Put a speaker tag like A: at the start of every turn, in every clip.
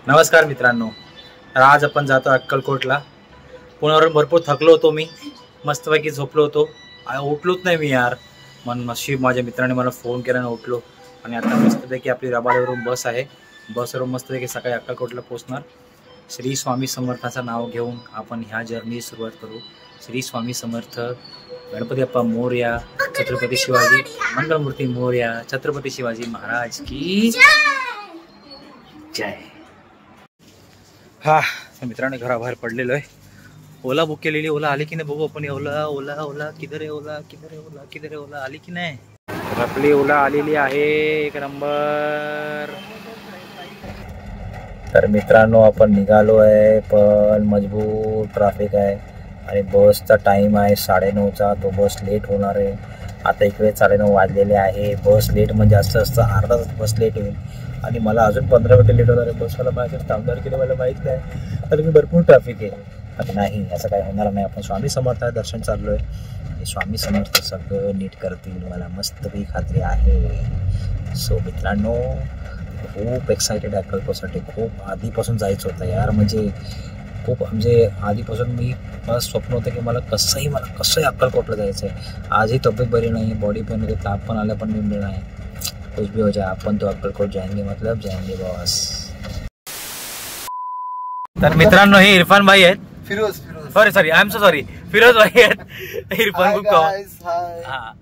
A: नमस्कार मित्रांनो, आज आपण जातो अक्कलकोटला. पुण्यावरून भरपूर थकलो होतो मी, मस्तपैकी झोपलो होतो. उठलोच नाही मी यार. मन नशीब माझ्या मित्राने मला फोन केला आणि उठलो. आणि आता मस्तपैकी आपली रबाळेवरून बस आहे. बसवरून मस्तपैकी सकाळी अक्कलकोटला पोहोचणार. श्री स्वामी समर्थाचं नाव घेऊन आपण ह्या जर्नी सुरुवात करू. श्री स्वामी समर्थ, गणपती बाप्पा मोरया, छत्रपती शिवाजी मंगलमूर्ती मोरया, छत्रपती शिवाजी महाराज की जय. हा मित्रांनो घराबाहेर पडलेलो आहे. ओला बुक केलेली. ओला आली की नाही बघू आपण. ओला ओला ओला किधर आहे? ओला किधर आहे? ओला किधर आहे? ओला आली की नाही? आपली ओला आलेली आहे. एक नंबर. तर मित्रांनो आपण निघालो आहे, पण मजबूर ट्रॅफिक आहे आणि बसचा टाइम आहे 9:30चा. तो बस लेट होणार आहे. आता इकडे 9:30 वाजलेले आहे. बस लेट म्हणजे असं अर्धा तास बस लेट होईल आणि मला अजून 15 मिनिटं लेट होणार आहे. बसवाला माझ्याकडे थांबणार की नाही मला माहीत नाही, कारण की भरपूर ट्रॅफिक आहे. पण नाही, असं काही होणार नाही. आपण स्वामी समर्थ दर्शन चाललो आहे आणि स्वामी समर्थ सगळं नीट करतील, मला मस्तपैकी खात्री आहे. सो मित्रांनो, खूप एक्सायटेड आहे अक्कलकोटसाठी. खूप आधीपासून जायचं होतं यार, म्हणजे आधीपासून मला स्वप्न होतं की मला कसंही अक्कलकोटला जायचं आहे. आजही तब्येत बरी नाही, बॉडी पेन होते, ताप पण आला, पण मी नाही. कुछ भी हो जाए अपन तो अक्कलकोट जाएंगे, मतलब जाएंगे बॉस. तर मित्रांनो हे इरफान भाई आहेत. Firoz sorry I am so sorry, Firoz भाई आहेत. इरफान खूप हा.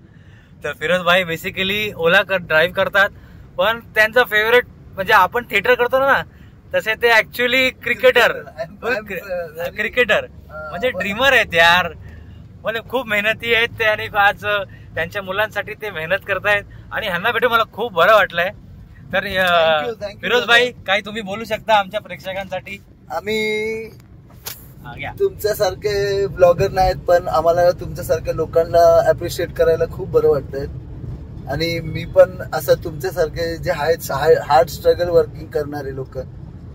A: तर फिरोज भाई बेसिकली ओला ड्राईव्ह करतात, पण त्यांचा फेवरेट म्हणजे आपण थिएटर करतो ना, तसे ते ऍक्च्युअली क्रिकेटर म्हणजे ड्रीमर आहेत यार. म्हणजे खूप मेहनती आहेत ते आणि आज त्यांच्या मुलांसाठी ते मेहनत करतायत आणि ह्यांना भेटून मला खूप बरं वाटलंय. तर फिरोज भाई काही तुम्ही बोलू शकता आमच्या प्रेक्षकांसाठी?
B: आम्ही तुमच्यासारखे ब्लॉगर नाहीत, पण आम्हाला तुमच्यासारख्या लोकांना अप्रिशिएट करायला खूप बरं वाटतंय. आणि मी पण असं तुमच्यासारखे जे आहेत हार्ड स्ट्रगल वर्किंग करणारे लोक,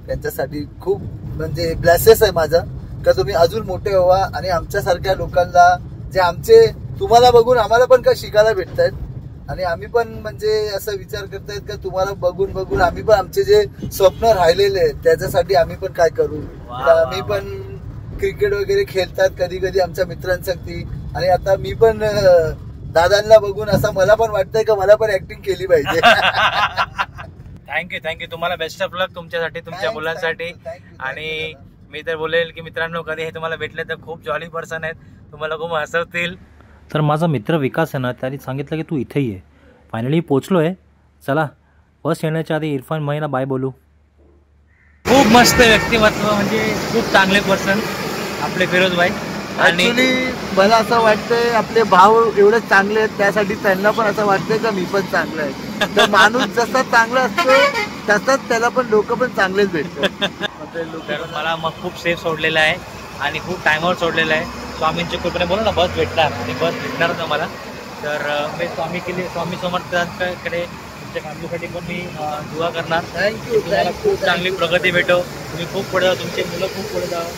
B: त्यांच्यासाठी खूप म्हणजे ब्लेसेस आहे माझा का तुम्ही अजून मोठे व्हा आणि आमच्यासारख्या लोकांना जे तुम्हाला बघून आम्हाला पण काय शिकायला भेटतायत आणि आम्ही पण म्हणजे असं विचार करतायत का तुम्हाला बघून आम्ही पण आमचे जे स्वप्न राहिलेले आहेत त्याच्यासाठी आम्ही पण काय करू. आम्ही पण क्रिकेट वगैरे खेळतात कधी कधी आमच्या मित्रांसाठी, आणि आता मी पण दादांना बघून असं मला पण वाटतंय का मला पण ऍक्टिंग केली पाहिजे.
A: थँक्यू. तुम्हाला बेस्ट ऑफ लक तुमच्यासाठी, तुमच्या मुलांसाठी. आणि मी तर बोलेल की मित्रांनो, कधी हे तुम्हाला भेटले तर खूप जॉली पर्सन आहेत, तुम्हाला खूप हसवतील. तर माझा मित्र विकास आहे ना, त्याने सांगितलं की तू इथेही आहे. फायनली पोचलो आहे. चला बस येण्याच्या आधी इरफान भाईना बाय बोलू. खूप मस्त व्यक्तिमत्व, म्हणजे खूप चांगले पर्सन आपले फिरोज भाई. आणि
B: मला असं वाटतंय आपले भाऊ एवढे चांगले आहेत, त्यासाठी त्यांना पण असं वाटतंय का मी पण चांगलं आहे. तर माणूस जसा चांगला असतो तसाच त्याला पण लोक पण चांगलेच भेटतात.
A: मला मग खूप सेफ सोडलेलं आहे आणि खूप टायमावर सोडलेलं आहे. स्वामींच्या कृपेने बोला ना बस भेटणार आणि बस भेटणार ना मला. तर मी स्वामी समर्थांकडे तुमच्या फॅमिलीसाठी पण मी दुआ करणार.
B: थँक्यू.
A: तुम्हाला खूप चांगली प्रगती भेटो, तुम्ही खूप पुढे जाऊ, तुमचे मुलं खूप पुढे जाऊ.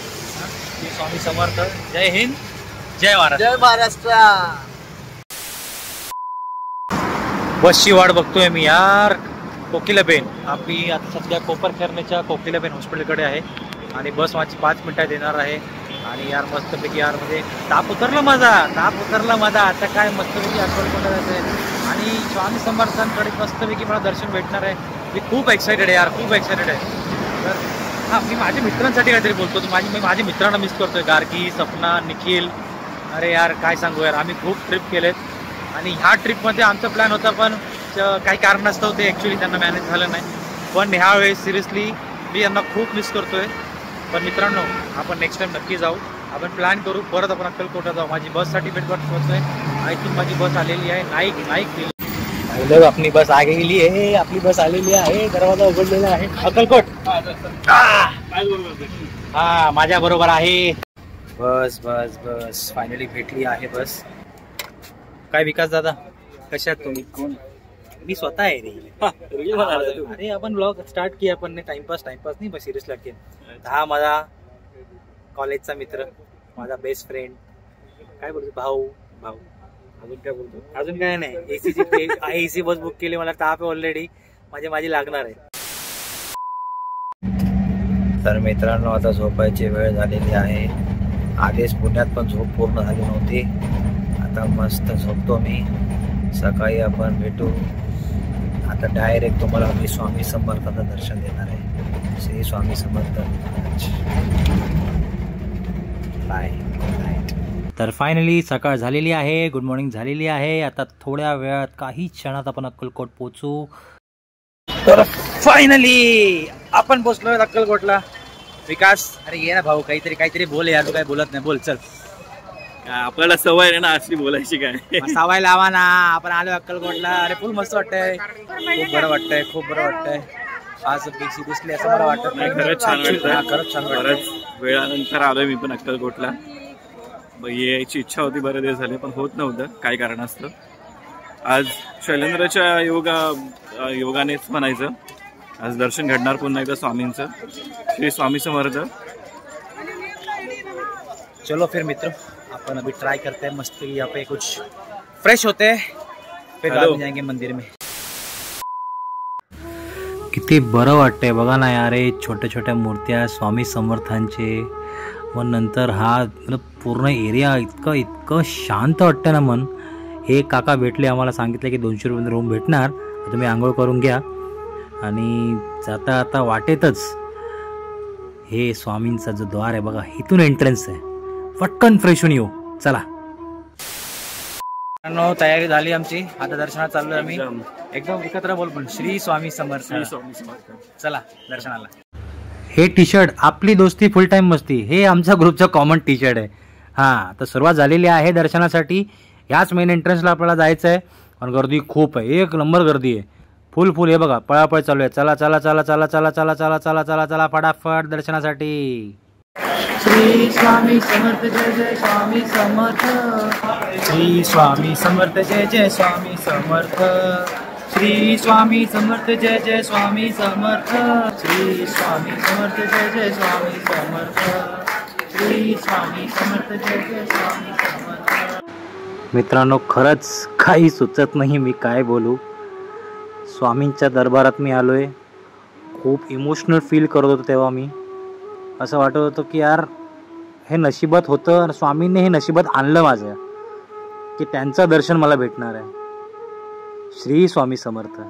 A: स्वामी समर्थ. जय हिंद, जय महाराष्ट्र.
B: जय महाराष्ट्र.
A: बसची वाट बघतोय मी यार. कोकिलाबेन आपली आता सध्या कोपरखैरनेच्या कोकिलाबेन हॉस्पिटलकडे आहे आणि बस माझी 5 मिनिटात येणार आहे. आणि यार मस्तपैकी यार म्हणजे ताप उतरला माझा. आता काय मस्तपैकी अक्कलकोटला जायचं आणि स्वामी समर्थांकडे मस्तपैकी मला दर्शन भेटणार आहे. मी खूप एक्सायटेड आहे यार, खूप एक्सायटेड आहे. तर हां, मी माझ्या मित्रांसाठी काहीतरी बोलतो. मी माझ्या मित्रांना मिस करतोय, गार्गी, सपना, निखिल. अरे यार काय सांगू यार, आम्ही खूप ट्रिप केलेत आणि ह्या ट्रिपमध्ये आमचा प्लॅन होता, पण काही कारणास्तव ते ॲक्च्युली त्यांना मॅनेज झालं नाही. पण ह्यावेळेस सिरियसली मी यांना खूप मिस करतोय. पण मित्रांनो, आपण नेक्स्ट टाइम नक्की जाऊ. आपण प्लॅन करू, परत आपण अक्कलकोटला जाऊ. माझी बस सर्टिफिकेट पोहोचतोय. आय थिंक माझी बस आलेली आहे. नाईक आपली बस आलेली आहे. दरवाजा उघडलेला आहे. अक्कलकोट हा माझ्या बरोबर आहे. बस फायनली भेटली आहे बस. काय विकास दादा, कशात तुम्ही? कोण? मी स्वतः आहे रे. अरे आपण ब्लॉग स्टार्ट किया आपण ने टाइमपास नाही, बस सिरियस लागते. हा माझा कॉलेजचा मित्र, माझा बेस्ट फ्रेंड. काय बोलतो भाऊ. अजून काय बोलतो? अजून काय नाही. एसी बस बुक केली, मला ताप आहे ऑलरेडी. माझी लागणार आहे. तर मित्रांनो आता झोपायची वेळ झालेली आहे. आधीच पुण्यात पण झोप पूर्ण झाली नव्हती. आता मस्त झोपतो मी. सकाळी आपण भेटू. आता डायरेक्ट तुम्हाला मी स्वामी समर्थांचं दर्शन देणार आहे. श्री स्वामी समर्थ. बाय. तर फायनली सकाळ झालेली आहे. गुड मॉर्निंग झालेली आहे. आता थोड्या वेळात काही क्षणात आपण अक्कलकोट पोहोचू. तर फायनली आपण पोहोचलो अक्कलकोटला. विकास अरे ये ना भाऊ, काहीतरी बोल यार. तू काय बोलत नाही, बोल चल.
C: आपल्याला सवय आहे ना असली बोलायची. काय
A: सवय लावा ना. आपण आलो अक्कलकोटला. अरे फुल मस्त वाटतंय. खूप बरं वाटतंय. आज बिक्सी दिसली असं मला वाटत नाही.
C: खरंच छान वाटतं.
A: खरंच छान वाटतं.
C: बरंच वेळानंतर आलोय मी पण अक्कलकोटला. यायची इच्छा होती, बरेच दिवस झाले पण होत नव्हतं काय कारणास्तव. आज शैलेंद्रच्या योगानेच म्हणायचं आज दर्शन घडणार पुन्हा एकदा स्वामींचं. श्री स्वामी समर्थ.
A: चलो फिर मित्रों, अपन अभी ट्राई करते हैं मस्त यहाँ पे कुछ फ्रेश होते हैं, फिर बाद में जाएंगे मंदिर में. किती बरं वाटतंय बघा ना यार. छोट्या छोट्या मूर्त्या स्वामी समर्थांचे. मग नंतर हा पूर्ण एरिया इतकं शांत वाटतं ना मन. हे काका भेटले, आम्हाला सांगितलं की 200 रुपये रूम भेटणार, तुम्ही आंघोळ करून घ्या. आणि जाता आता वाटेतच हे स्वामींचा जो द्वार आहे बघा, इथून एंट्रन्स आहे. पटकन फ्रेश होऊन येऊ. चला तयारी झाली आमची. आता दर्शनात चाललोय आम्ही. एकदम एकत्र बोल पण श्री स्वामी समर्थ. चला दर्शनाला. हे टी शर्ट आपली दोस्ती फुल टाइम मस्ती, हे आमच्या ग्रुपचं कॉमन टी शर्ट आहे. हां, तर सुरुवात झालेली आहे दर्शनासाठी. ह्याच मेन एंट्रन्सला आपल्याला जायचं आहे. आणि गर्दी खूप आहे, एक नंबर गर्दी आहे. फुल हे बघा, पळापळ चालू आहे. चला चला चला चला चला चला चला चला चला चला फटाफट दर्शनासाठी. श्री स्वामी समर्थ जय जय स्वामी समर्थ. श्री स्वामी समर्थ जय जय स्वामी समर्थ. श्री स्वामी समर्थ जय जय स्वामी समर्थ. श्री स्वामी समर्थ जय जय स्वामी समर्थ. श्री स्वामी समर्थ जय जय स्वामी समर्थ. मित्रांनो, खरंच काही सुचत नाही मी काय बोलू. स्वामींच्या दरबारात मी आलोय. खूप इमोशनल फील करत होतो तेव्हा मी. असं वाटत होतं की यार हे नशिबात होतं आणि स्वामींनी हे नशिबात आणलं माझं, की त्यांचं दर्शन मला भेटणार आहे. श्री स्वामी समर्थ.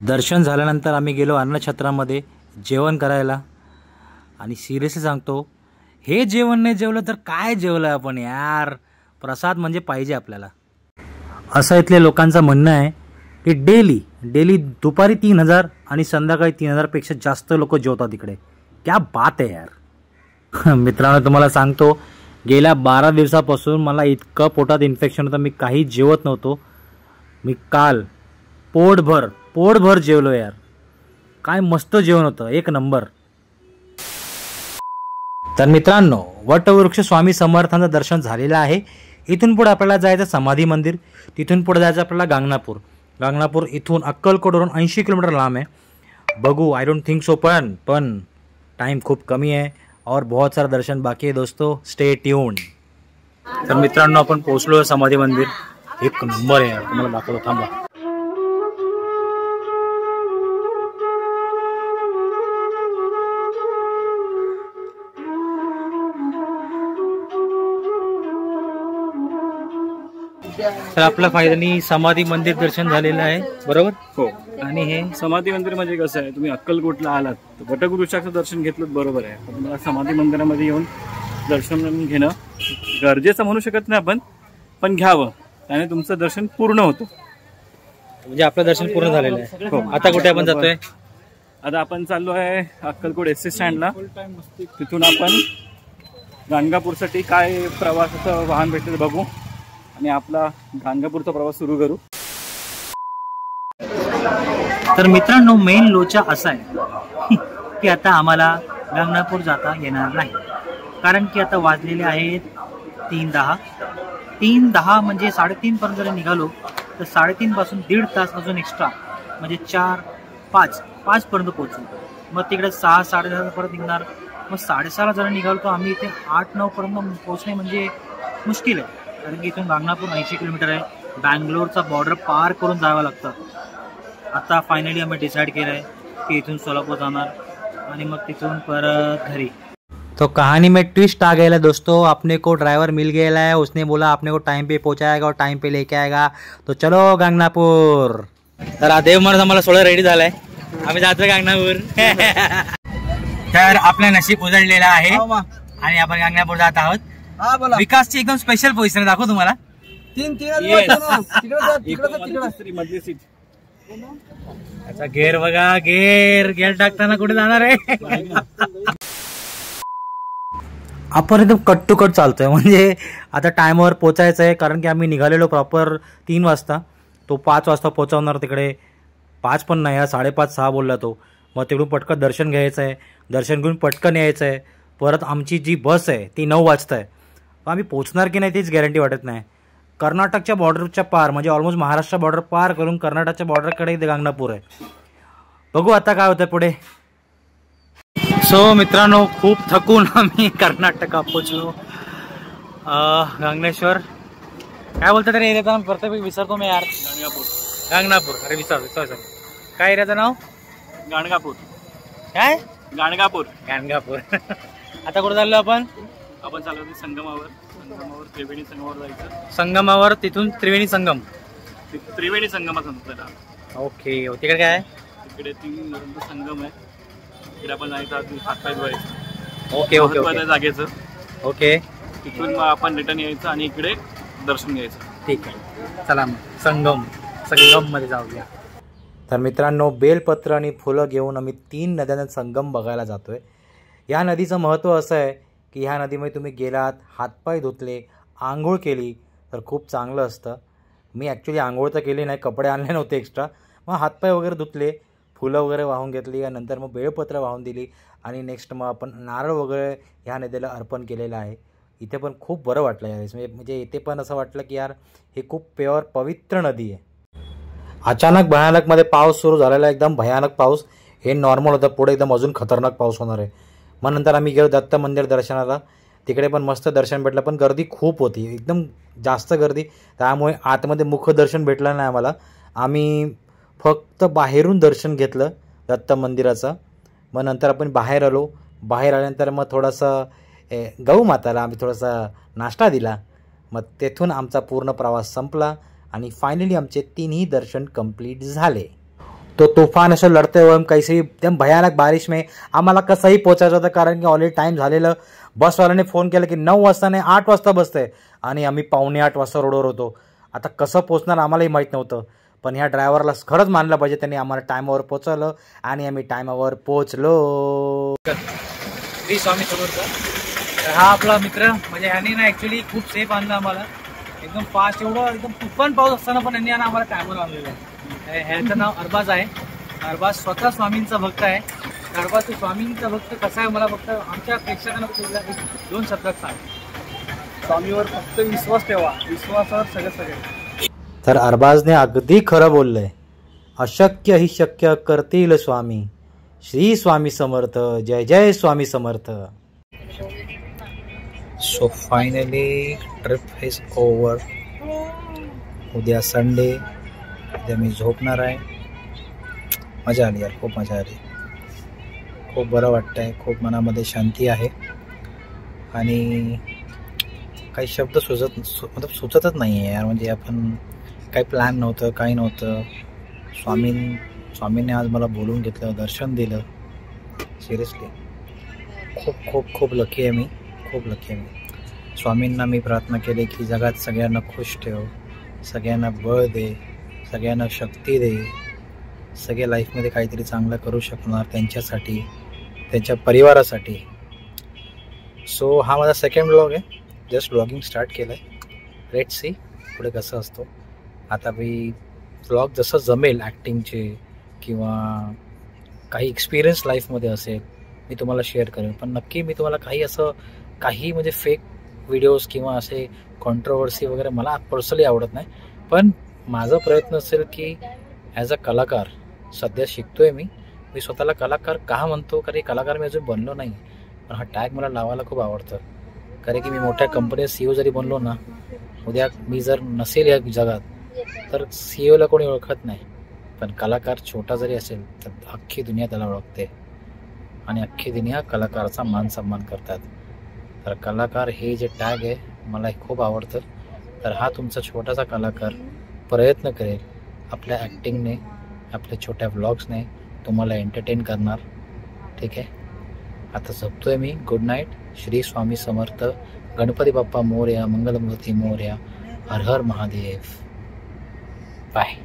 A: दर्शन झाल्यानंतर आम्ही गेलो अन्नछत्रामध्ये जेवण करायला. आणि सिरियसली सांगतो, हे जेवण नाही जेवलं तर काय जेवलं आपण यार. प्रसाद म्हणजे पाहिजे आपल्याला, असं इथल्या लोकांचं म्हणणं आहे. की डेली दुपारी 3000 आणि संध्याकाळी 3000 पेक्षा जास्त लोक जेवतात इकडे. क्या बात आहे यार. मित्रांनो, तुम्हाला सांगतो, गेल्या 12 दिवसापासून मला इतकं पोटात इन्फेक्शन होतं, मी काही जेवत नव्हतो. मी काल पोटभर जेवलो यार. काय मस्त जेवण होतं, एक नंबर. तर मित्रांनो, वटवृक्ष स्वामी समर्थांचं दर्शन झालेलं आहे. इथून पुढे आपल्याला जायचं समाधी मंदिर. तिथून पुढे जायचं आपल्याला गांगणापूर इथून अक्कलकोटवरून 80 किलोमीटर लांब आहे. बघू, आय डोंट थिंक सो, पण टाईम खूप कमी आहे. और बहुत सारा दर्शन बाकी है दोस्तों, स्टे ट्यून्ड। तर मित्रांनो आपण पोहोचलो समाधी मंदिर, एक नंबर आहे यार, तुम्हाला दाखवतो थांबा। तर आपल्या फायद्याने समाधी मंदिर दर्शन झालेलं आहे, बरोबर
C: हो।
A: आणि हे
C: समाधी मंदिर म्हणजे कसं आहे, तुम्ही अक्कलकोटला आलात तर वटवृक्षाचं दर्शन घेतलं बरोबर आहे, पण तुम्हाला समाधी मंदिरामध्ये येऊन दर्शन घेणं गरजेचं म्हणू शकत नाही आपण, पण घ्यावं, त्याने तुमचं दर्शन पूर्ण होतं।
A: म्हणजे आपलं दर्शन पूर्ण झालेलं आहे। हो, आता कुठे आपण जातोय?
C: आता आपण चाललो आहे अक्कलकोट एसटी स्टँडला, तिथून आपण गाणगापूरसाठी काय प्रवासाचं वाहन भेटतं बघू आणि आपला गाणगापूरचा प्रवास सुरू करू।
A: तर मित्रांनो मेन लोचा असा आहे की आता आम्हाला गाणगापूर जाता येणार नाही, कारण की आता वाजलेले आहेत 3:10 म्हणजे 3:30 पर्यंत जर निघालो तर 3:30 पासून 1.5 तास अजून एक्स्ट्रा, म्हणजे 4-5 पर्यंत पोहोचू। मग तिकडे 6-6:30 परत निघणार, मग 6:30ला जर निघालो तर आम्ही इथे 8-9 पर्यंत पोहोचणे म्हणजे मुश्किल आहे, कारण की इथून गाणगापूर 80 किलोमीटर आहे, बँगलोरचा बॉर्डर पार करून जावं लागतं। आता फायनली आम्ही डिसाइड केलं आहे कि इथून सोलापूर जाणार आणि मग तिथून परत घरी। तो कहानी में ट्विस्ट आ गया दोस्तों, अपने को ड्राइवर मिल गया है, उसने बोला अपने को टाइम पे पहुंचाएगा और टाइम पे लेके आएगा, तो चलो गाणगापूर। तर देव महाराज आम्हाला सोडा रेडी झालाय, आम्ही जातोय गाणगापूर। तर आपलं नशीब उजळलेलं आहे आणि आपण गाणगापूर जात आहोत। विकासची एकदम स्पेशल पोझिशन दाखवू तुम्हाला,
C: 3 मधली सीट।
A: अच्छा गेअर बघा, गेअर टाकताना कुठे जाणार आहे? आपण एकदम कट टू कट चालतोय, म्हणजे आता टाइमवर पोचायचं आहे, कारण की आम्ही निघालेलो प्रॉपर 3 वाजता, तो 5 वाजता पोहोचवणार तिकडे, 5 पण नाही, 5:30-6 बोलला तो। मग तिकडून पटकन दर्शन घ्यायचं आहे, दर्शन घेऊन पटकन यायचं आहे, परत आमची जी बस आहे ती 9 वाजता आहे, आम्ही पोचणार की नाही तीच गॅरंटी वाटत नाही। कर्नाटकच्या बॉर्डरच्या पार, म्हणजे ऑलमोस्ट महाराष्ट्र बॉर्डर पार करून कर्नाटकच्या बॉर्डरकडे इथे गाणगापूर आहे, बघू आता काय होतं पुढे। सो मित्रांनो खूप थकून आम्ही कर्नाटका पोचलो, गांगणेश्वर काय बोलतात रे एरियाचं नाव, प्रत्येक विसरतो मी यार। गाणगापूर, अरे विसर काय एरियाचं नाव?
C: गाणगापूर।
A: काय?
C: गाणगापूर।
A: आता कुठे चाललो आपण?
C: आपण चाललो संगमावर, त्रिवेणी संगमावर जायचं।
A: संगमावर, तिथून त्रिवेणी संगम,
C: त्रिवेणी संगमाचा आपल्याला।
A: ओके, तिकडे काय आहे?
C: तिकडे 3 संगम आहे, तिकडे आपण जायचं, हातपाय धुवायचं।
A: ओके ओके ओके
C: जागेचं,
A: ओके,
C: तिथून मग आपण रिटर्न यायचं आणि इकडे दर्शन घ्यायचं।
A: ठीक आहे, चला मग संगम मध्ये जाऊया। तर मित्रांनो बेलपत्र आणि फुलं घेऊन आम्ही 3 नद्यांचा संगम बघायला जातोय। या नदीचं महत्त्व असं आहे की ह्या नदीमध्ये तुम्ही गेलात, हातपाय धुतले, आंघोळ केली तर खूप चांगलं असतं। मी ॲक्च्युली आंघोळ तर केली नाही, कपडे आणले नव्हते एक्स्ट्रा, मग हातपाय वगैरे धुतले, फुलं वगैरे वाहून घेतली, आणि नंतर मग बेलपत्र वाहून दिली, आणि नेक्स्ट मग आपण नारळ वगैरे ह्या नदीला अर्पण केलेलं आहे। इथे पण खूप बरं वाटलं यावेळेस, म्हणजे इथे पण असं वाटलं की यार हे खूप प्युअर पवित्र नदी आहे। अचानक भयानकमध्ये पाऊस सुरू झालेला, एकदम भयानक पाऊस, हे नॉर्मल होतं, पुढे एकदम अजून खतरनाक पाऊस होणार आहे। मग नंतर आम्ही गेलो दत्त मंदिर दर्शनाला, तिकडे पण मस्त दर्शन भेटलं, पण गर्दी खूप होती, एकदम जास्त गर्दी, त्यामुळे आतमध्ये मुखदर्शन भेटलं नाही आम्हाला। आम्ही फक्त बाहेरून दर्शन घेतलं दत्त मंदिराचं। मग नंतर आपण बाहेर आलो, बाहेर आल्यानंतर मग थोडंसं गौ माताला आम्ही थोडासा नाश्ता दिला, मग तेथून आमचा पूर्ण प्रवास संपला आणि फायनली आमचे 3ही दर्शन कंप्लीट झाले। तो तूफान असं लढते हुए कैसे एकदम भयानक बारिश में आम्हाला कसंही पोचायचं होतं, कारण की ऑलरेडी टाईम झालेलं। बसवाल्याने फोन केला की 9 वाजता नाही 8 वाजता बसतंय, आणि आम्ही 7:45 वाजता रोडवर होतो। आता कसं पोचणार आम्हालाही माहीत नव्हतं, पण ह्या ड्रायव्हरला खरंच मानलं पाहिजे, त्यांनी आम्हाला टायमावर पोचवलं आणि आम्ही टायमावर पोचलो। श्री स्वामी समर्थ। हा आपला मित्र, म्हणजे ह्याने ना ॲक्च्युली खूप सेफ आणलं आम्हाला, एकदम फास्ट, एवढं एकदम तुफान पाऊस असताना पण यांनी आम्हाला टायमावर आणलेलं आहे। ह्याचं नाव अरबाज आहे। अरबाज स्वतः स्वामींचा भक्त आहे। अरबाज स्वामींचा भक्त कसा आहे मला फक्त आमच्या प्रेक्षकांना 2 शब्दात सांग।
C: स्वामीवर फक्त विश्वास ठेवा, विश्वासावर सगळे।
A: तर अरबाजने अगदी खरं बोललंय, अशक्य ही शक्य करतील स्वामी। श्री स्वामी समर्थ, जय जय Swami Samarth. So finally trip is over. उद्या संडे, उद्या मी झोपणार आहे. मजा आली यार, खूप मजा आली. खूप बरं वाटतं आहे, खूप मनामध्ये शांती आहे. आणि काही शब्द सुचतच नाही आहे यार. म्हणजे आपण काही प्लॅन नव्हतं, काही नव्हतं. स्वामींनी आज मला बोलून घेतलं, दर्शन दिलं. सिरियसली खूप खूप खूप लकी आहे मी, खूप लकी आहे मी. स्वामींना मी प्रार्थना केली की जगात सगळ्यांना खुश ठेव, सगळ्यांना बळ दे, सगळ्यांना शक्ती दे, सगळे लाईफमध्ये काहीतरी चांगलं करू शकणार त्यांच्यासाठी, त्यांच्या परिवारासाठी. सो हा माझा सेकंड व्लॉग आहे. जस्ट व्लॉगिंग स्टार्ट केलं आहे. लेट्स सी पुढे कसं असतो. आता मी व्लॉग जसं जमेल ॲक्टिंगचे किंवा काही एक्सपिरियन्स लाईफमध्ये असेल मी तुम्हाला शेअर करेन. पण नक्की मी तुम्हाला काही म्हणजे फेक व्हिडिओज किंवा असे कॉन्ट्रोवर्सी वगैरे मला पर्सनली आवडत नाही. पण माझा प्रयत्न असेल की ॲज अ कलाकार सध्या शिकतोय मी स्वतःला कलाकार का म्हणतो, कारण कलाकार मी अजून बनलो नाही. पण हा टॅग मला लावायला खूप आवडतं. कारण की मी मोठ्या कंपनीत CEO जरी बनलो ना, उद्या मी जर नसेल या जगात तर CEOला कोणी ओळखत नाही. पण कलाकार छोटा जरी असेल तर अख्खी दुनिया त्याला ओळखते आणि अख्खी दुनिया कलाकाराचा मान सन्मान करतात. तर कलाकार हे जे टॅग आहे मला खूप आवडतं. तर हा तुमचा छोटासा कलाकार प्रयत्न करेल आपल्या ॲक्टिंगने, आपल्या छोट्या व्लॉग्सने तुम्हाला एंटरटेन करणार. ठीक आहे, आता झोपतोय मी. Good night. Shri Swami Samarth. Ganpati Bappa Morya. Mangalmurti Morya. Har Har Mahadev. Bye.